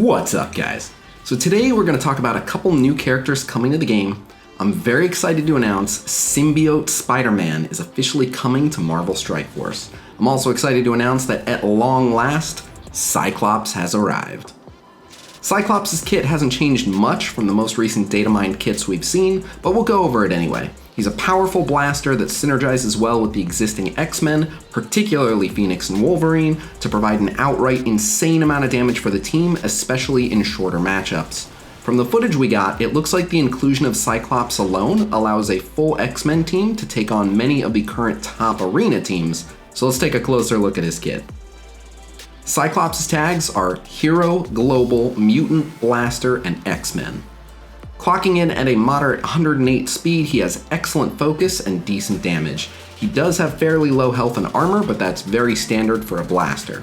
What's up, guys? So today we're going to talk about a couple new characters coming to the game. I'm very excited to announce Symbiote Spider-Man is officially coming to Marvel Strike Force. I'm also excited to announce that at long last, Cyclops has arrived. Cyclops' kit hasn't changed much from the most recent data mined kits we've seen, but we'll go over it anyway. He's a powerful blaster that synergizes well with the existing X-Men, particularly Phoenix and Wolverine, to provide an outright insane amount of damage for the team, especially in shorter matchups. From the footage we got, it looks like the inclusion of Cyclops alone allows a full X-Men team to take on many of the current top arena teams, so let's take a closer look at his kit. Cyclops' tags are Hero, Global, Mutant, Blaster, and X-Men. Clocking in at a moderate 108 speed, he has excellent focus and decent damage. He does have fairly low health and armor, but that's very standard for a blaster.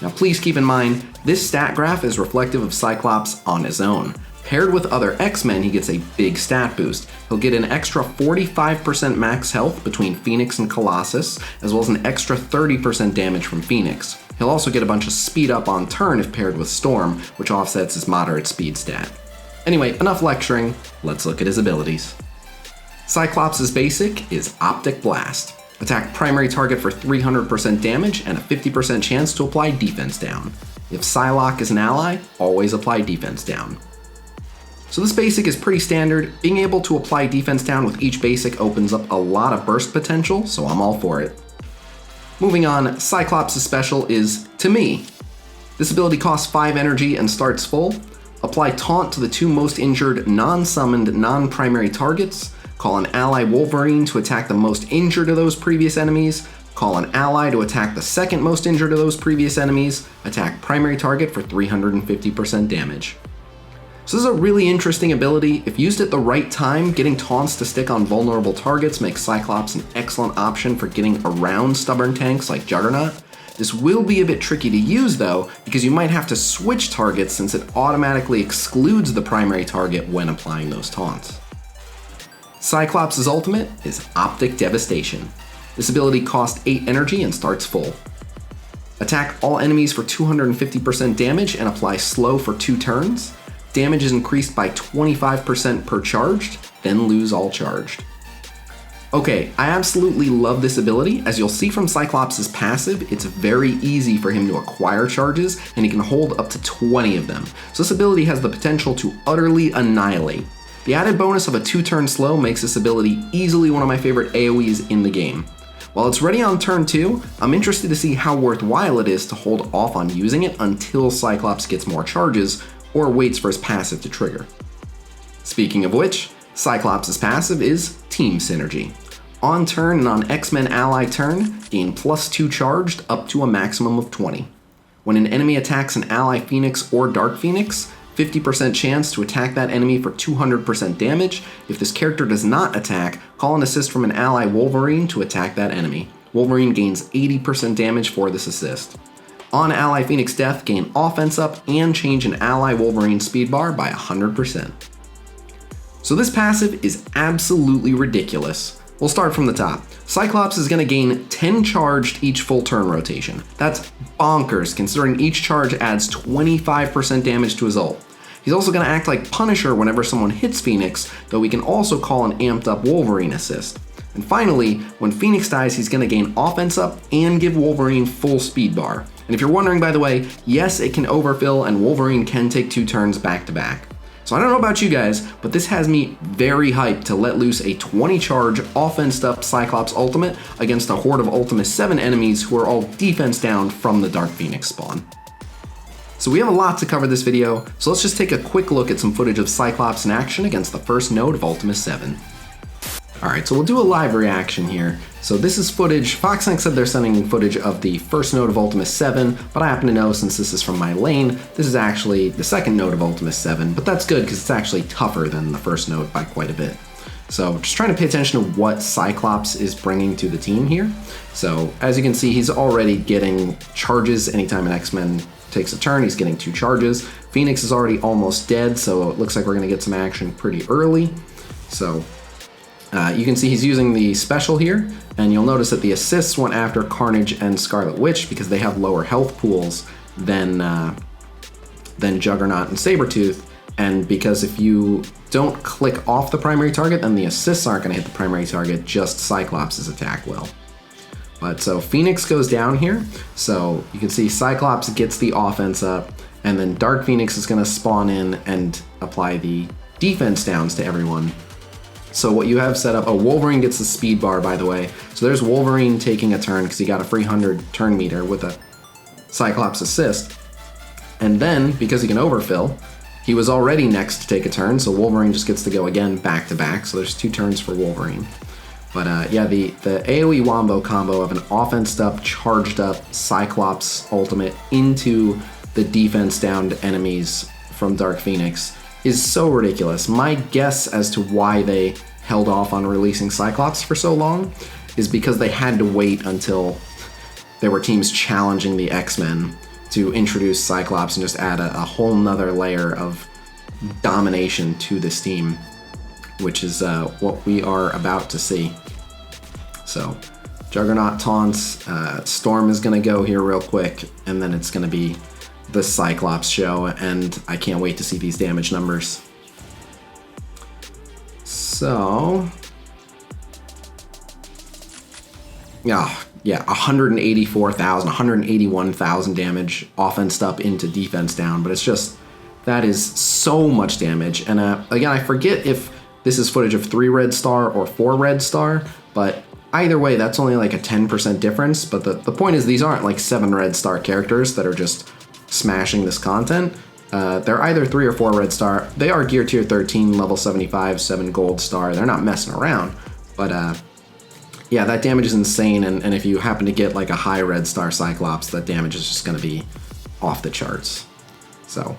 Now please keep in mind, this stat graph is reflective of Cyclops on his own. Paired with other X-Men, he gets a big stat boost. He'll get an extra 45% max health between Phoenix and Colossus, as well as an extra 30% damage from Phoenix. He'll also get a bunch of speed up on turn if paired with Storm, which offsets his moderate speed stat. Anyway, enough lecturing, let's look at his abilities. Cyclops' basic is Optic Blast. Attack primary target for 300% damage and a 50% chance to apply defense down. If Psylocke is an ally, always apply defense down. So this basic is pretty standard. Being able to apply defense down with each basic opens up a lot of burst potential, so I'm all for it. Moving on, Cyclops' special is To Me. This ability costs 5 energy and starts full. Apply Taunt to the two most injured non-summoned non-primary targets. Call an ally Wolverine to attack the most injured of those previous enemies. Call an ally to attack the second most injured of those previous enemies. Attack primary target for 350% damage. So this is a really interesting ability. If used at the right time, getting taunts to stick on vulnerable targets makes Cyclops an excellent option for getting around stubborn tanks like Juggernaut. This will be a bit tricky to use though, because you might have to switch targets since it automatically excludes the primary target when applying those taunts. Cyclops' ultimate is Optic Devastation. This ability costs 8 energy and starts full. Attack all enemies for 250% damage and apply slow for 2 turns. Damage is increased by 25% per charged, then lose all charged. Okay, I absolutely love this ability. As you'll see from Cyclops' passive, it's very easy for him to acquire charges, and he can hold up to 20 of them. So this ability has the potential to utterly annihilate. The added bonus of a 2-turn slow makes this ability easily one of my favorite AoEs in the game. While it's ready on turn 2, I'm interested to see how worthwhile it is to hold off on using it until Cyclops gets more charges, or waits for his passive to trigger. Speaking of which, Cyclops' passive is Team Synergy. On turn and on X-Men ally turn, gain +2 charged up to a maximum of 20. When an enemy attacks an ally Phoenix or Dark Phoenix, 50% chance to attack that enemy for 200% damage. If this character does not attack, call an assist from an ally Wolverine to attack that enemy. Wolverine gains 80% damage for this assist. On ally Phoenix death, gain offense up and change an ally Wolverine speed bar by 100%. So this passive is absolutely ridiculous. We'll start from the top. Cyclops is going to gain 10 charged each full turn rotation. That's bonkers, considering each charge adds 25% damage to his ult. He's also going to act like Punisher whenever someone hits Phoenix, though we can also call an amped up Wolverine assist. And finally, when Phoenix dies, he's going to gain offense up and give Wolverine full speed bar. And if you're wondering, by the way, yes, it can overfill and Wolverine can take 2 turns back to back. So I don't know about you guys, but this has me very hyped to let loose a 20 charge offensed up Cyclops ultimate against a horde of Ultimate 7 enemies who are all defense down from the Dark Phoenix spawn. So we have a lot to cover this video, so let's just take a quick look at some footage of Cyclops in action against the first node of Ultimate 7. Alright, so we'll do a live reaction here. So this is footage, Foxnex said they're sending in footage of the first node of Ultimate 7, but I happen to know since this is from my lane, this is actually the second node of Ultimate 7, but that's good because it's actually tougher than the first node by quite a bit. So just trying to pay attention to what Cyclops is bringing to the team here. So as you can see, he's already getting charges anytime an X-Men takes a turn, he's getting 2 charges. Phoenix is already almost dead, so it looks like we're gonna get some action pretty early. So you can see he's using the special here, and you'll notice that the assists went after Carnage and Scarlet Witch because they have lower health pools than then Juggernaut and Sabretooth. And because if you don't click off the primary target, then the assists aren't going to hit the primary target, just Cyclops' attack will. But so Phoenix goes down here, so you can see Cyclops gets the offense up, and then Dark Phoenix is going to spawn in and apply the defense downs to everyone. So what you have set up, Wolverine gets the speed bar, by the way. So there's Wolverine taking a turn because he got a free 100 turn meter with a Cyclops assist. And then, because he can overfill, he was already next to take a turn, so Wolverine just gets to go again back to back. So there's 2 turns for Wolverine. But yeah, the AoE Wombo combo of an offensed up, charged up Cyclops ultimate into the defense downed enemies from Dark Phoenix is so ridiculous. My guess as to why they held off on releasing Cyclops for so long is because they had to wait until there were teams challenging the X-Men to introduce Cyclops and just add a whole nother layer of domination to this team, which is what we are about to see. So, Juggernaut taunts, Storm is gonna go here real quick, and then it's gonna be the Cyclops show, and I can't wait to see these damage numbers. So, yeah, 184,000, 181,000 damage, offense up into defense down, but it's just, that is so much damage. And again, I forget if this is footage of 3 red star or 4 red star, but either way, that's only like a 10% difference. But the point is, these aren't like 7 red star characters that are just smashing this content. They're either 3 or 4 red star. They are gear tier 13, level 75, 7 gold star. They're not messing around, but yeah, that damage is insane, and if you happen to get like a high red star Cyclops, that damage is just gonna be off the charts. So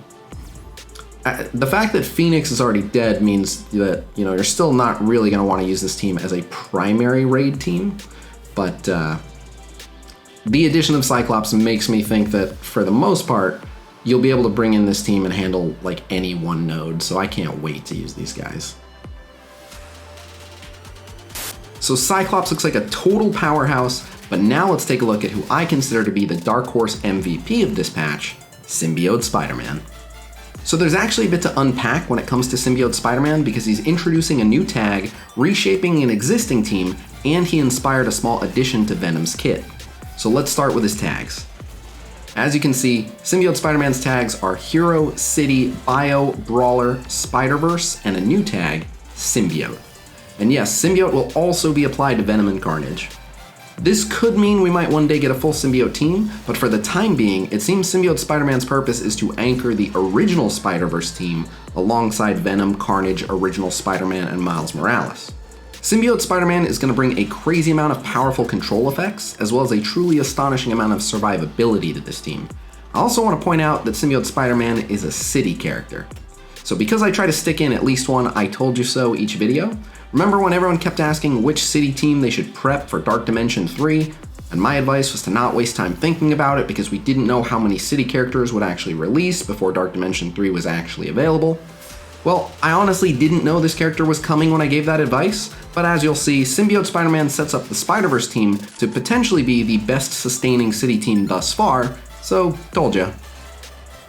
the fact that Phoenix is already dead means that, you know, you're still not really gonna wanna use this team as a primary raid team, but the addition of Cyclops makes me think that for the most part, you'll be able to bring in this team and handle like any one node, so I can't wait to use these guys. So Cyclops looks like a total powerhouse, but now let's take a look at who I consider to be the Dark Horse MVP of this patch, Symbiote Spider-Man. So there's actually a bit to unpack when it comes to Symbiote Spider-Man because he's introducing a new tag, reshaping an existing team, and he inspired a small addition to Venom's kit. So let's start with his tags. As you can see, Symbiote Spider-Man's tags are Hero, City, Bio, Brawler, Spider-Verse, and a new tag, Symbiote. And yes, Symbiote will also be applied to Venom and Carnage. This could mean we might one day get a full Symbiote team, but for the time being, it seems Symbiote Spider-Man's purpose is to anchor the original Spider-Verse team alongside Venom, Carnage, Original Spider-Man, and Miles Morales. Symbiote Spider-Man is going to bring a crazy amount of powerful control effects, as well as a truly astonishing amount of survivability to this team. I also want to point out that Symbiote Spider-Man is a city character. So because I try to stick in at least one I told you so each video, remember when everyone kept asking which city team they should prep for Dark Dimension 3? And my advice was to not waste time thinking about it because we didn't know how many city characters would actually release before Dark Dimension 3 was actually available. Well, I honestly didn't know this character was coming when I gave that advice, but as you'll see, Symbiote Spider-Man sets up the Spider-Verse team to potentially be the best sustaining city team thus far, so told ya.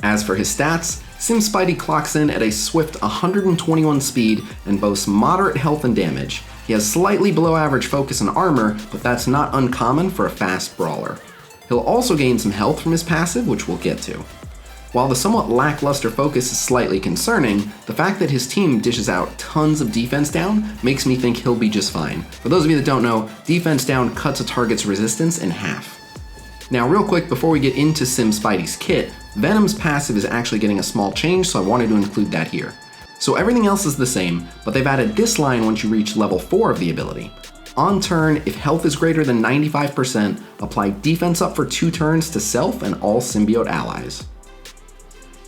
As for his stats, Sim Spidey clocks in at a swift 121 speed and boasts moderate health and damage. He has slightly below average focus and armor, but that's not uncommon for a fast brawler. He'll also gain some health from his passive, which we'll get to. While the somewhat lackluster focus is slightly concerning, the fact that his team dishes out tons of defense down makes me think he'll be just fine. For those of you that don't know, defense down cuts a target's resistance in half. Now real quick before we get into Sim Spidey's kit, Venom's passive is actually getting a small change, so I wanted to include that here. So everything else is the same, but they've added this line once you reach level 4 of the ability. On turn, if health is greater than 95%, apply defense up for 2 turns to self and all symbiote allies.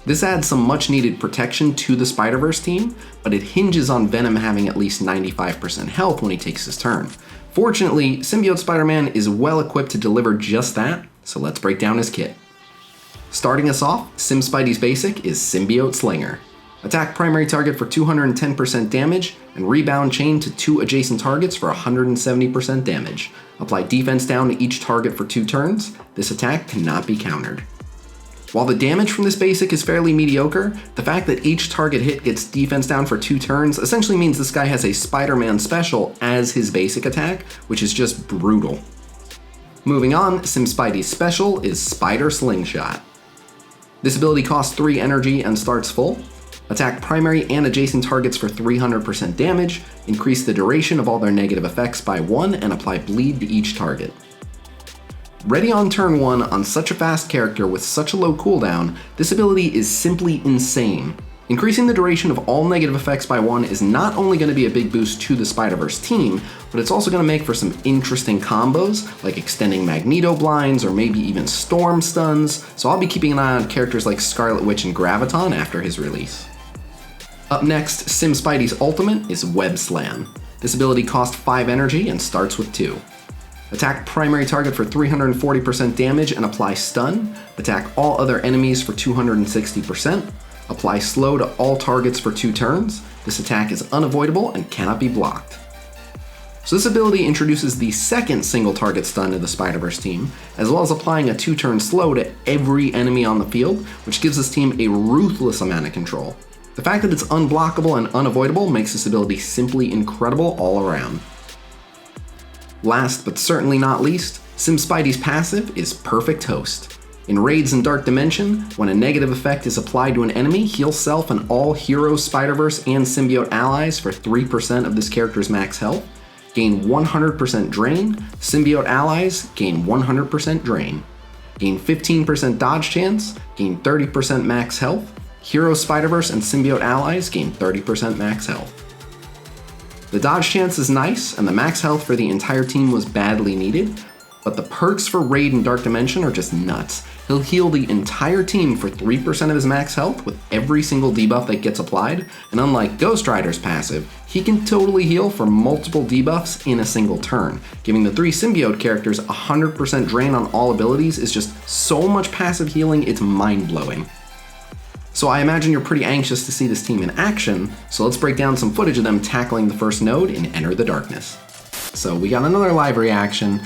This adds some much needed protection to the Spider-Verse team, but it hinges on Venom having at least 95% health when he takes his turn. Fortunately, Symbiote Spider-Man is well equipped to deliver just that, so let's break down his kit. Starting us off, Sim Spidey's basic is Symbiote Slinger. Attack primary target for 210% damage, and rebound chain to 2 adjacent targets for 170% damage. Apply defense down to each target for 2 turns. This attack cannot be countered. While the damage from this basic is fairly mediocre, the fact that each target hit gets defense down for 2 turns essentially means this guy has a Spider-Man special as his basic attack, which is just brutal. Moving on, Spidey's special is Spider Slingshot. This ability costs 3 energy and starts full. Attack primary and adjacent targets for 300% damage, increase the duration of all their negative effects by 1, and apply bleed to each target. Ready on turn 1 on such a fast character with such a low cooldown, this ability is simply insane. Increasing the duration of all negative effects by 1 is not only going to be a big boost to the Spider-Verse team, but it's also going to make for some interesting combos, like extending Magneto blinds or maybe even Storm stuns, so I'll be keeping an eye on characters like Scarlet Witch and Graviton after his release. Up next, Spidey's ultimate is Web Slam. This ability costs 5 energy and starts with 2. Attack primary target for 340% damage and apply stun. Attack all other enemies for 260%. Apply slow to all targets for 2 turns. This attack is unavoidable and cannot be blocked. So this ability introduces the second single target stun to the Spider-Verse team, as well as applying a 2-turn slow to every enemy on the field, which gives this team a ruthless amount of control. The fact that it's unblockable and unavoidable makes this ability simply incredible all around. Last but certainly not least, Spidey's passive is Perfect Host. In raids in Dark Dimension, when a negative effect is applied to an enemy, heal self and all hero, Spider-Verse, and symbiote allies for 3% of this character's max health, gain 100% drain, symbiote allies gain 100% drain, gain 15% dodge chance, gain 30% max health, hero, Spider-Verse, and symbiote allies gain 30% max health. The dodge chance is nice, and the max health for the entire team was badly needed, but the perks for Raid and Dark Dimension are just nuts. He'll heal the entire team for 3% of his max health with every single debuff that gets applied, and unlike Ghost Rider's passive, he can totally heal for multiple debuffs in a single turn. Giving the 3 symbiote characters 100% drain on all abilities is just so much passive healing, it's mind-blowing. So I imagine you're pretty anxious to see this team in action, so let's break down some footage of them tackling the first node in Enter the Darkness. So we got another live reaction.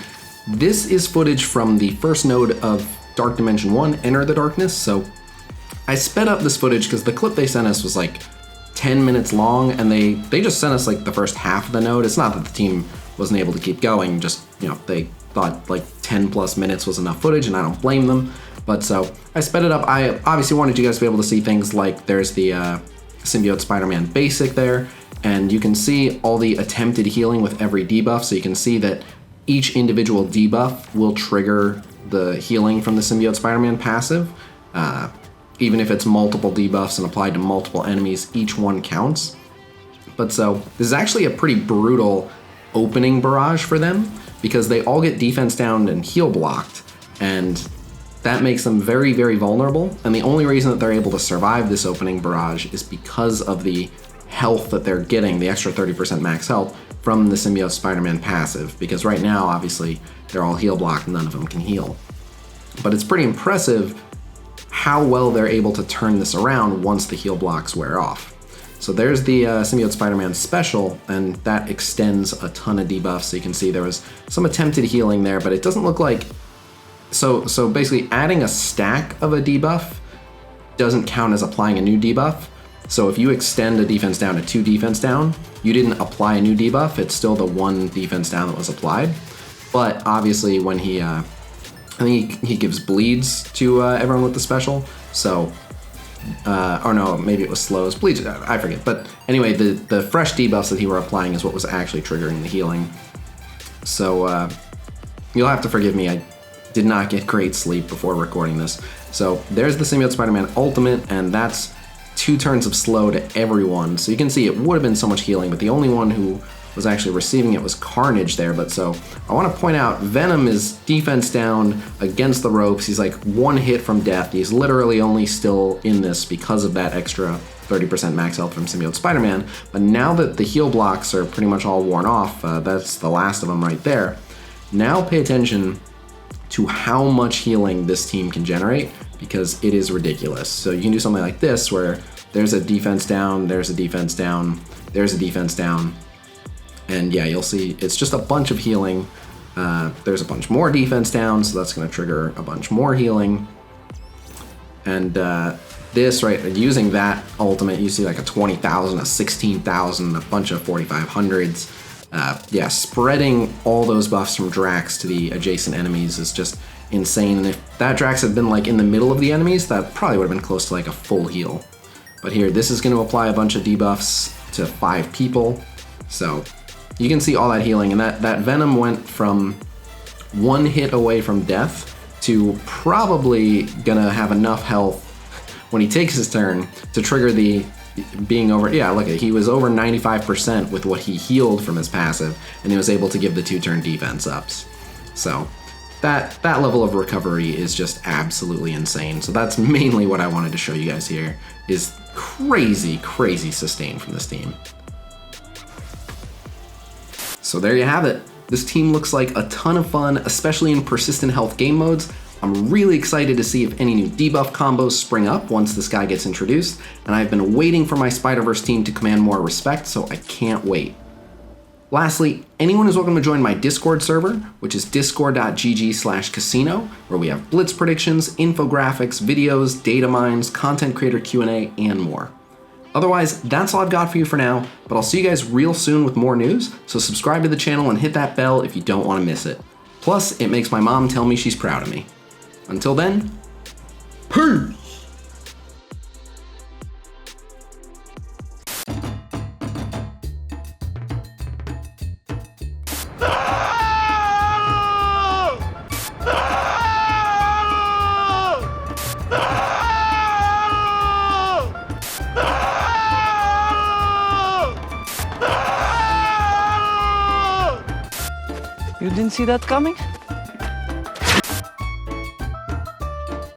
This is footage from the first node of Dark Dimension 1, Enter the Darkness, so I sped up this footage because the clip they sent us was like 10 minutes long, and they just sent us like the first half of the node. It's not that the team wasn't able to keep going, just, you know, they thought like 10 plus minutes was enough footage, and I don't blame them. But so I sped it up. I obviously wanted you guys to be able to see things like there's the Symbiote Spider-Man basic there, and you can see all the attempted healing with every debuff, so you can see that each individual debuff will trigger the healing from the Symbiote Spider-Man passive. Even if it's multiple debuffs and applied to multiple enemies, each one counts. But so this is actually a pretty brutal opening barrage for them, because they all get defense down and heal blocked, and that makes them very, very vulnerable, and the only reason that they're able to survive this opening barrage is because of the health that they're getting, the extra 30% max health from the Symbiote Spider-Man passive, because right now, obviously, they're all heal blocked and none of them can heal. But it's pretty impressive how well they're able to turn this around once the heal blocks wear off. So there's the Symbiote Spider-Man special, and that extends a ton of debuffs, so you can see there was some attempted healing there, but it doesn't look like... So basically adding a stack of a debuff doesn't count as applying a new debuff. So if you extend a defense down to 2 defense down, you didn't apply a new debuff, it's still the 1 defense down that was applied. But obviously when he, I think he gives bleeds to everyone with the special, so, or no, maybe it was slows, bleeds, I forget. But anyway, the fresh debuffs that he were applying is what was actually triggering the healing. So you'll have to forgive me, I did not get great sleep before recording this. So there's the Symbiote Spider-Man ultimate, and that's 2 turns of slow to everyone. So you can see it would have been so much healing, but the only one who was actually receiving it was Carnage there. But so I want to point out, Venom is defense down against the ropes. He's like 1 hit from death. He's literally only still in this because of that extra 30% max health from Symbiote Spider-Man. But now that the heal blocks are pretty much all worn off, that's the last of them right there. Now pay attention to how much healing this team can generate, because it is ridiculous. So you can do something like this where there's a defense down, there's a defense down, there's a defense down, and yeah, you'll see it's just a bunch of healing. There's a bunch more defense down, so that's going to trigger a bunch more healing. And this, right, using that ultimate, you see like a 20,000, a 16,000, a bunch of 4,500s. Yeah, spreading all those buffs from Drax to the adjacent enemies is just insane. And if that Drax had been like in the middle of the enemies, that probably would have been close to like a full heal. But here, this is going to apply a bunch of debuffs to 5 people. So you can see all that healing, and that Venom went from 1 hit away from death to probably gonna have enough health when he takes his turn to trigger the being over. Yeah, look, he was over 95% with what he healed from his passive, and he was able to give the 2-turn defense ups. So that level of recovery is just absolutely insane. So that's mainly what I wanted to show you guys here, is crazy sustain from this team. So there you have it. This team looks like a ton of fun, especially in persistent health game modes. I'm really excited to see if any new debuff combos spring up once this guy gets introduced, and I've been waiting for my Spider-Verse team to command more respect, so I can't wait. Lastly, anyone is welcome to join my Discord server, which is discord.gg/Khasino, where we have blitz predictions, infographics, videos, data mines, content creator Q&A, and more. Otherwise, that's all I've got for you for now, but I'll see you guys real soon with more news, so subscribe to the channel and hit that bell if you don't want to miss it. Plus, it makes my mom tell me she's proud of me. Until then, peace! You didn't see that coming?